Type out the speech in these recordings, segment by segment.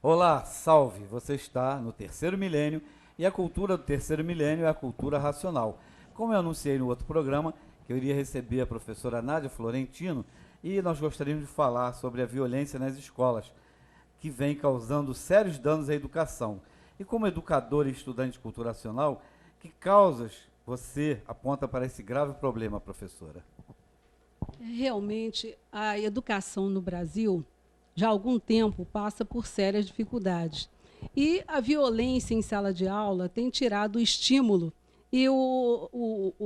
Olá, salve! Você está no terceiro milênio e a cultura do terceiro milênio é a cultura racional. Como eu anunciei no outro programa, que eu iria receber a professora Nádia Florentino e nós gostaríamos de falar sobre a violência nas escolas, que vem causando sérios danos à educação. E como educador e estudante de cultura racional, que causas você aponta para esse grave problema, professora? Realmente, a educação no Brasil, já há algum tempo, passa por sérias dificuldades. E a violência em sala de aula tem tirado o estímulo e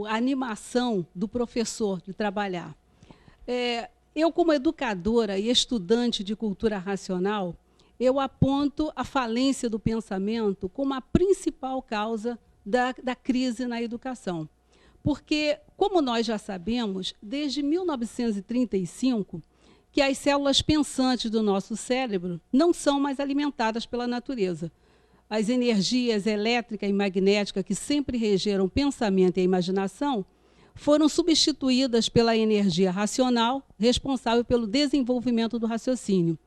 a animação do professor de trabalhar. Eu, como educadora e estudante de cultura racional, eu aponto a falência do pensamento como a principal causa da crise na educação. Porque, como nós já sabemos, desde 1935, que as células pensantes do nosso cérebro não são mais alimentadas pela natureza. As energias elétrica e magnética que sempre regeram o pensamento e a imaginação foram substituídas pela energia racional, responsável pelo desenvolvimento do raciocínio,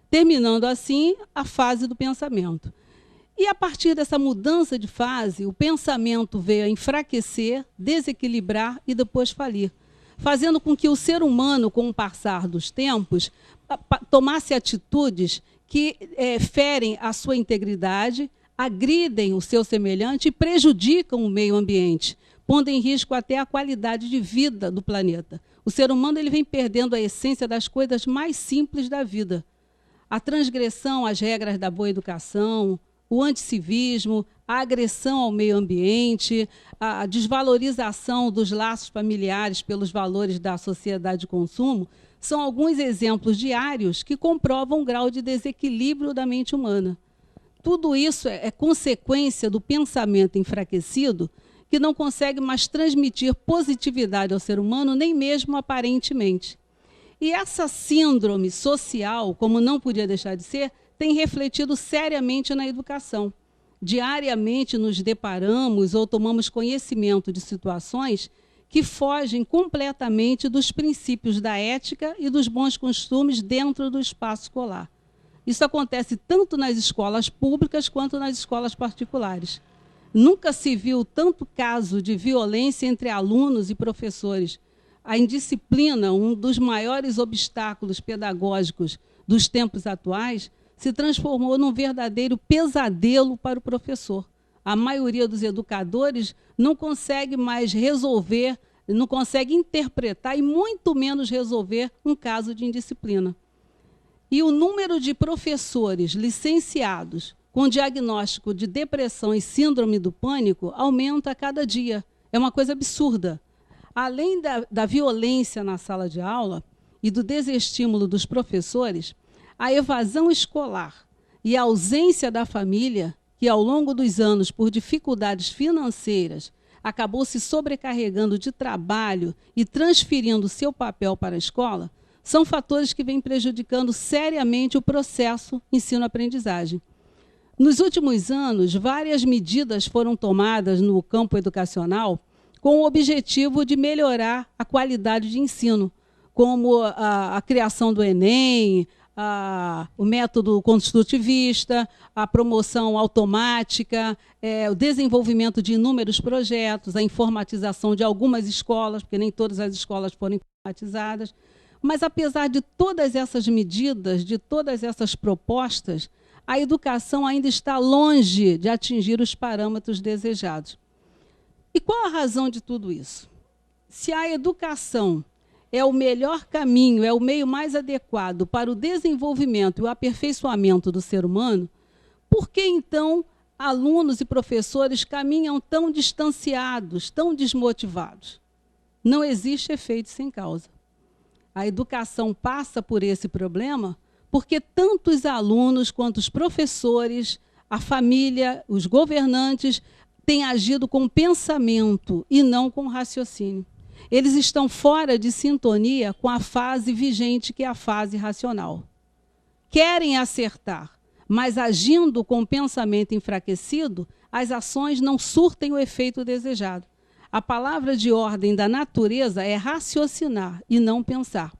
terminando assim a fase do pensamento. E a partir dessa mudança de fase, o pensamento veio a enfraquecer, desequilibrar e depois falir, fazendo com que o ser humano, com o passar dos tempos, tomasse atitudes que ferem a sua integridade, agridem o seu semelhante e prejudicam o meio ambiente, pondo em risco até a qualidade de vida do planeta. O ser humano ele vem perdendo a essência das coisas mais simples da vida. A transgressão às regras da boa educação, o anticivismo, a agressão ao meio ambiente, a desvalorização dos laços familiares pelos valores da sociedade de consumo, são alguns exemplos diários que comprovam o grau de desequilíbrio da mente humana. Tudo isso é consequência do pensamento enfraquecido, que não consegue mais transmitir positividade ao ser humano, nem mesmo aparentemente. E essa síndrome social, como não podia deixar de ser, tem refletido seriamente na educação. Diariamente nos deparamos ou tomamos conhecimento de situações que fogem completamente dos princípios da ética e dos bons costumes dentro do espaço escolar. Isso acontece tanto nas escolas públicas quanto nas escolas particulares. Nunca se viu tanto caso de violência entre alunos e professores. A indisciplina, um dos maiores obstáculos pedagógicos dos tempos atuais, se transformou num verdadeiro pesadelo para o professor. A maioria dos educadores não consegue mais resolver, não consegue interpretar e muito menos resolver um caso de indisciplina. E o número de professores licenciados com diagnóstico de depressão e síndrome do pânico aumenta a cada dia. É uma coisa absurda. Além da violência na sala de aula e do desestímulo dos professores, a evasão escolar e a ausência da família, que ao longo dos anos, por dificuldades financeiras, acabou se sobrecarregando de trabalho e transferindo seu papel para a escola, são fatores que vêm prejudicando seriamente o processo ensino-aprendizagem. Nos últimos anos, várias medidas foram tomadas no campo educacional com o objetivo de melhorar a qualidade de ensino, como a criação do Enem, o método construtivista, a promoção automática, o desenvolvimento de inúmeros projetos, a informatização de algumas escolas, porque nem todas as escolas foram informatizadas. Mas, apesar de todas essas medidas, de todas essas propostas, a educação ainda está longe de atingir os parâmetros desejados. E qual a razão de tudo isso? Se a educação é o melhor caminho, é o meio mais adequado para o desenvolvimento e o aperfeiçoamento do ser humano, por que, então, alunos e professores caminham tão distanciados, tão desmotivados? Não existe efeito sem causa. A educação passa por esse problema porque tanto os alunos quanto os professores, a família, os governantes têm agido com pensamento e não com raciocínio. Eles estão fora de sintonia com a fase vigente, que é a fase racional. Querem acertar, mas agindo com o pensamento enfraquecido, as ações não surtem o efeito desejado. A palavra de ordem da natureza é raciocinar e não pensar.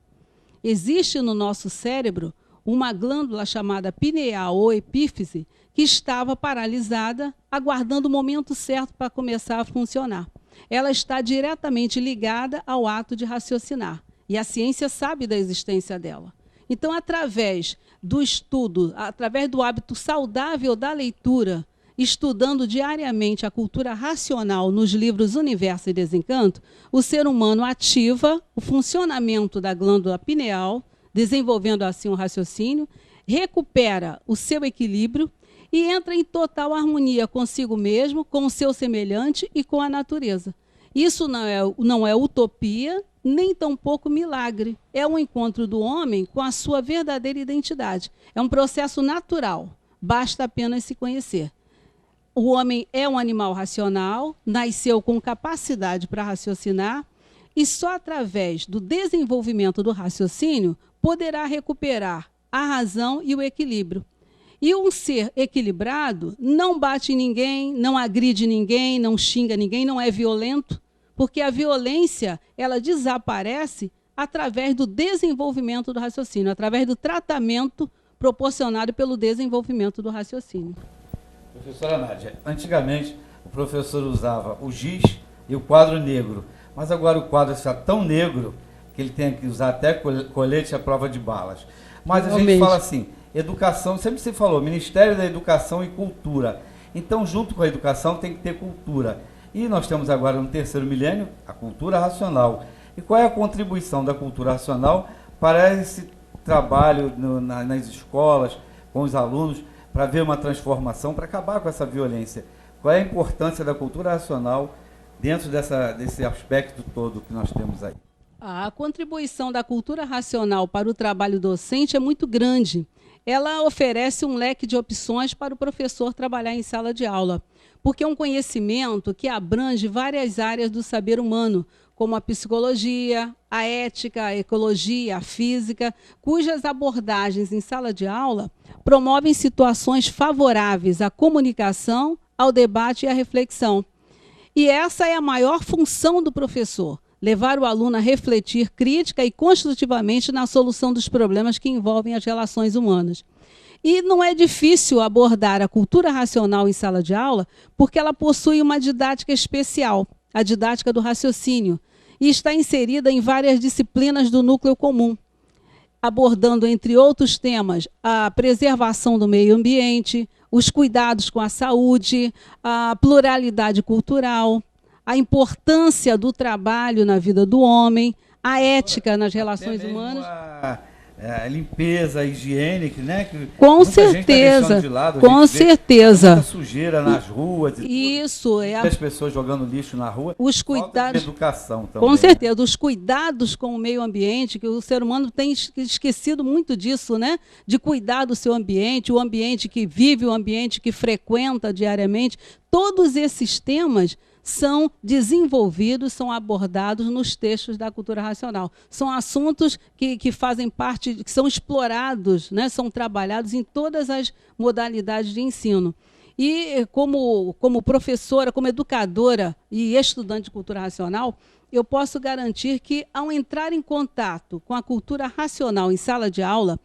Existe no nosso cérebro uma glândula chamada pineal ou epífise, que estava paralisada, aguardando o momento certo para começar a funcionar. Ela está diretamente ligada ao ato de raciocinar, e a ciência sabe da existência dela. Então, através do estudo, através do hábito saudável da leitura, estudando diariamente a cultura racional nos livros Universo e Desencanto, o ser humano ativa o funcionamento da glândula pineal, desenvolvendo assim um raciocínio, recupera o seu equilíbrio e entra em total harmonia consigo mesmo, com o seu semelhante e com a natureza. Isso não é utopia, nem tampouco milagre. É um encontro do homem com a sua verdadeira identidade. É um processo natural, basta apenas se conhecer. O homem é um animal racional, nasceu com capacidade para raciocinar, e só através do desenvolvimento do raciocínio poderá recuperar a razão e o equilíbrio. E um ser equilibrado não bate em ninguém, não agride ninguém, não xinga ninguém, não é violento, porque a violência ela desaparece através do desenvolvimento do raciocínio, através do tratamento proporcionado pelo desenvolvimento do raciocínio. Professora Nádia, antigamente o professor usava o giz e o quadro negro, mas agora o quadro está tão negro que ele tem que usar até colete à prova de balas. Mas a gente fala assim, educação, sempre se falou, Ministério da Educação e Cultura. Então, junto com a educação, tem que ter cultura. E nós temos agora no terceiro milênio a cultura racional. E qual é a contribuição da cultura racional para esse trabalho nas escolas, com os alunos, para ver uma transformação, para acabar com essa violência? Qual é a importância da cultura racional dentro desse aspecto todo que nós temos aí? A contribuição da cultura racional para o trabalho docente é muito grande. Ela oferece um leque de opções para o professor trabalhar em sala de aula, porque é um conhecimento que abrange várias áreas do saber humano, como a psicologia, a ética, a ecologia, a física, cujas abordagens em sala de aula promovem situações favoráveis à comunicação, ao debate e à reflexão. E essa é a maior função do professor, levar o aluno a refletir crítica e construtivamente na solução dos problemas que envolvem as relações humanas. E não é difícil abordar a cultura racional em sala de aula, porque ela possui uma didática especial, a didática do raciocínio, e está inserida em várias disciplinas do núcleo comum, abordando, entre outros temas, a preservação do meio ambiente, os cuidados com a saúde, a pluralidade cultural, a importância do trabalho na vida do homem, a ética nas relações humanas. A limpeza, a higiene, né? Que com certeza, tá de lado, com certeza. Muita sujeira nas ruas. Isso é. As pessoas jogando lixo na rua. Os cuidados. De educação também. Com certeza, os cuidados com o meio ambiente, que o ser humano tem esquecido muito disso, né? De cuidar do seu ambiente, o ambiente que vive, o ambiente que frequenta diariamente. Todos esses temas são desenvolvidos, são abordados nos textos da cultura racional. São assuntos que fazem parte, que são explorados, né, são trabalhados em todas as modalidades de ensino. E como professora, como educadora e estudante de cultura racional, eu posso garantir que, ao entrar em contato com a cultura racional em sala de aula,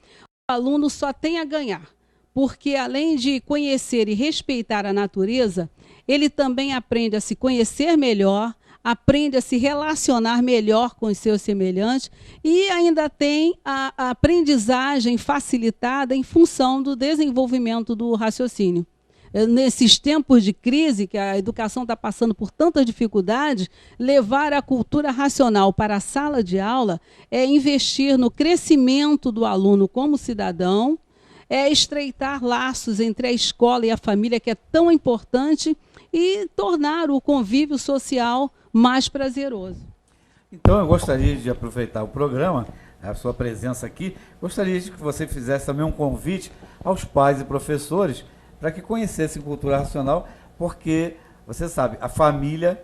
o aluno só tem a ganhar, porque, além de conhecer e respeitar a natureza, ele também aprende a se conhecer melhor, aprende a se relacionar melhor com os seus semelhantes e ainda tem a aprendizagem facilitada em função do desenvolvimento do raciocínio. Nesses tempos de crise, que a educação está passando por tantas dificuldades, levar a cultura racional para a sala de aula é investir no crescimento do aluno como cidadão, é estreitar laços entre a escola e a família, que é tão importante, e tornar o convívio social mais prazeroso. Então, eu gostaria de aproveitar o programa, a sua presença aqui, gostaria de que você fizesse também um convite aos pais e professores para que conhecessem cultura racional, porque, você sabe, a família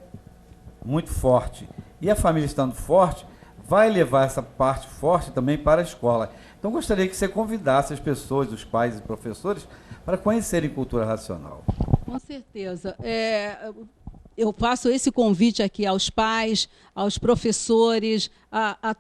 muito forte, e a família estando forte, vai levar essa parte forte também para a escola. Então, gostaria que você convidasse as pessoas, os pais e professores, para conhecerem cultura racional. Com certeza. Eu faço esse convite aqui aos pais, aos professores, a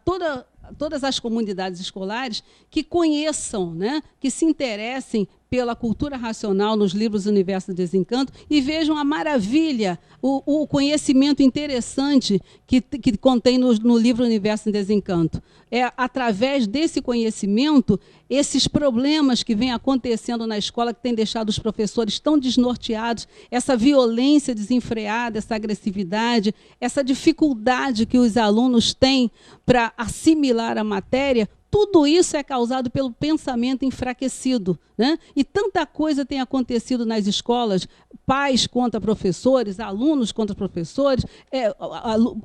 todas as comunidades escolares que conheçam, né, que se interessem pela cultura racional nos livros Universo do Desencanto e vejam a maravilha, o conhecimento interessante que contém no livro Universo do Desencanto. É através desse conhecimento, esses problemas que vêm acontecendo na escola, que têm deixado os professores tão desnorteados, essa violência desenfreada, essa agressividade, essa dificuldade que os alunos têm para assimilar a matéria, tudo isso é causado pelo pensamento enfraquecido, né? E tanta coisa tem acontecido nas escolas, pais contra professores, alunos contra professores,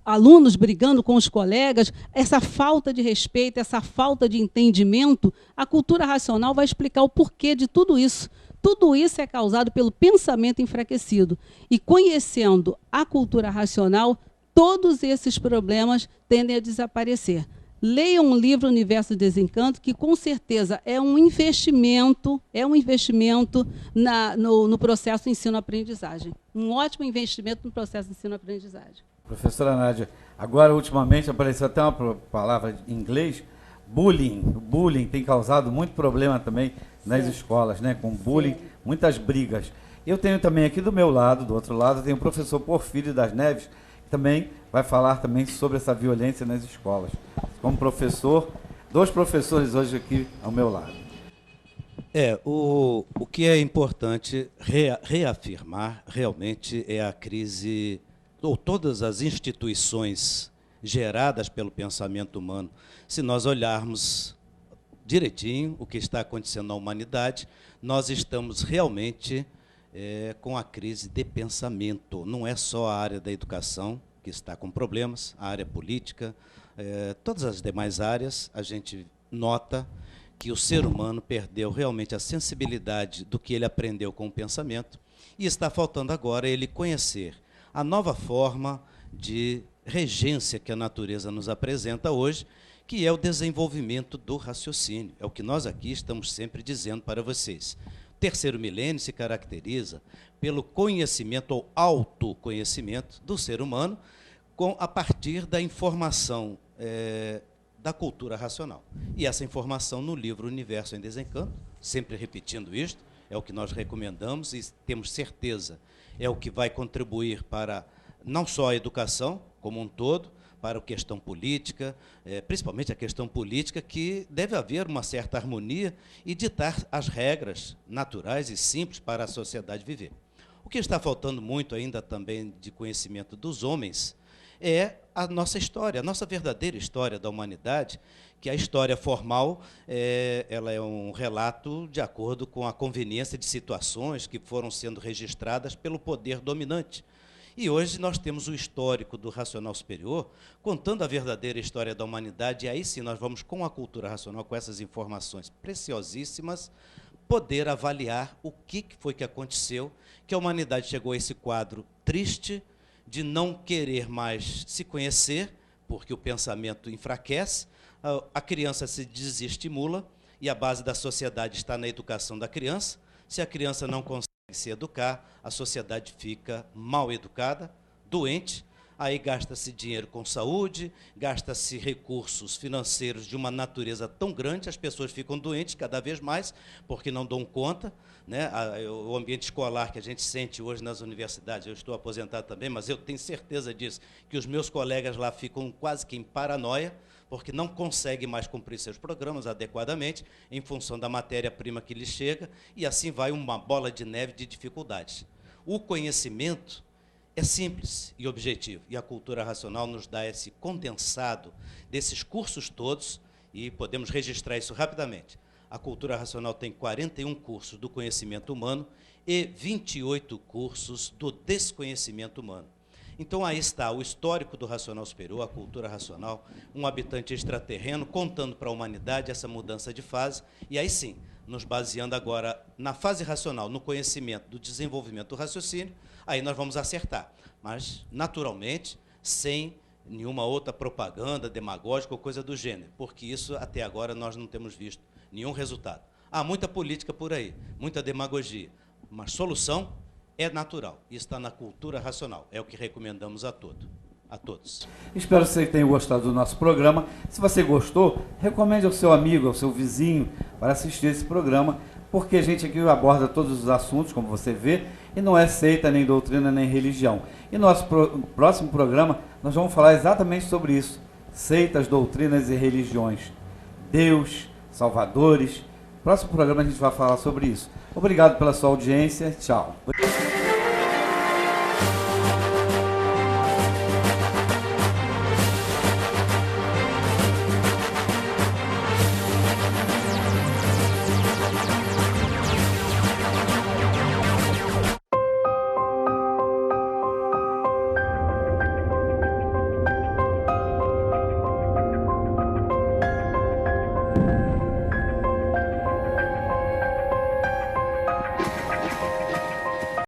alunos brigando com os colegas, essa falta de respeito, essa falta de entendimento. A cultura racional vai explicar o porquê de tudo isso. Tudo isso é causado pelo pensamento enfraquecido. E conhecendo a cultura racional, todos esses problemas tendem a desaparecer. Leiam um livro Universo do Desencanto, que com certeza é um investimento no processo ensino-aprendizagem. Um ótimo investimento no processo de ensino-aprendizagem. Professora Nádia, agora ultimamente apareceu até uma palavra em inglês, bullying. O bullying tem causado muito problema também nas escolas, né? Com bullying, muitas brigas. Eu tenho também aqui do meu lado, do outro lado, tem o professor Porfírio das Neves, que também vai falar também sobre essa violência nas escolas. Como professor, 2 professores hoje aqui ao meu lado. O que é importante reafirmar realmente é a crise, ou todas as instituições geradas pelo pensamento humano. Se nós olharmos direitinho o que está acontecendo na humanidade, nós estamos realmente com a crise de pensamento. Não é só a área da educação que está com problemas, a área política, todas as demais áreas, a gente nota que o ser humano perdeu realmente a sensibilidade do que ele aprendeu com o pensamento e está faltando agora ele conhecer a nova forma de regência que a natureza nos apresenta hoje, que é o desenvolvimento do raciocínio. É o que nós aqui estamos sempre dizendo para vocês. O terceiro milênio se caracteriza pelo conhecimento ou autoconhecimento do ser humano a partir da informação da cultura racional. E essa informação no livro Universo em Desencanto, sempre repetindo isto, é o que nós recomendamos e temos certeza, é o que vai contribuir para não só a educação como um todo, para a questão política, principalmente a questão política, que deve haver uma certa harmonia e ditar as regras naturais e simples para a sociedade viver. O que está faltando muito ainda também de conhecimento dos homens é a nossa história, a nossa verdadeira história da humanidade, que a história formal ela é um relato de acordo com a conveniência de situações que foram sendo registradas pelo poder dominante. E hoje nós temos o histórico do racional superior, contando a verdadeira história da humanidade, e aí sim nós vamos, com a cultura racional, com essas informações preciosíssimas, poder avaliar o que foi que aconteceu, que a humanidade chegou a esse quadro triste, de não querer mais se conhecer, porque o pensamento enfraquece, a criança se desestimula, e a base da sociedade está na educação da criança. Se a criança não consegue se educar, a sociedade fica mal educada, doente, aí gasta-se dinheiro com saúde, gasta-se recursos financeiros de uma natureza tão grande, as pessoas ficam doentes cada vez mais, porque não dão conta, né? O ambiente escolar que a gente sente hoje nas universidades, eu estou aposentado também, mas eu tenho certeza disso, que os meus colegas lá ficam quase que em paranoia, porque não conseguem mais cumprir seus programas adequadamente, em função da matéria-prima que lhes chega, e assim vai uma bola de neve de dificuldades. O conhecimento é simples e objetivo, e a cultura racional nos dá esse condensado desses cursos todos, e podemos registrar isso rapidamente. A cultura racional tem 41 cursos do conhecimento humano e 28 cursos do desconhecimento humano. Então, aí está o histórico do racional superior, a cultura racional, um habitante extraterreno, contando para a humanidade essa mudança de fase, e aí sim, nos baseando agora na fase racional, no conhecimento do desenvolvimento do raciocínio, aí nós vamos acertar, mas, naturalmente, sem nenhuma outra propaganda demagógica ou coisa do gênero, porque isso, até agora, nós não temos visto nenhum resultado. Há muita política por aí, muita demagogia, mas solução é natural, e está na cultura racional, é o que recomendamos a a todos. Espero que você tenha gostado do nosso programa. Se você gostou, recomende ao seu amigo, ao seu vizinho, para assistir esse programa, porque a gente aqui aborda todos os assuntos, como você vê, e não é seita, nem doutrina, nem religião. E no nosso próximo programa, nós vamos falar exatamente sobre isso. Seitas, doutrinas e religiões. Deus, salvadores. Próximo programa a gente vai falar sobre isso. Obrigado pela sua audiência. Tchau.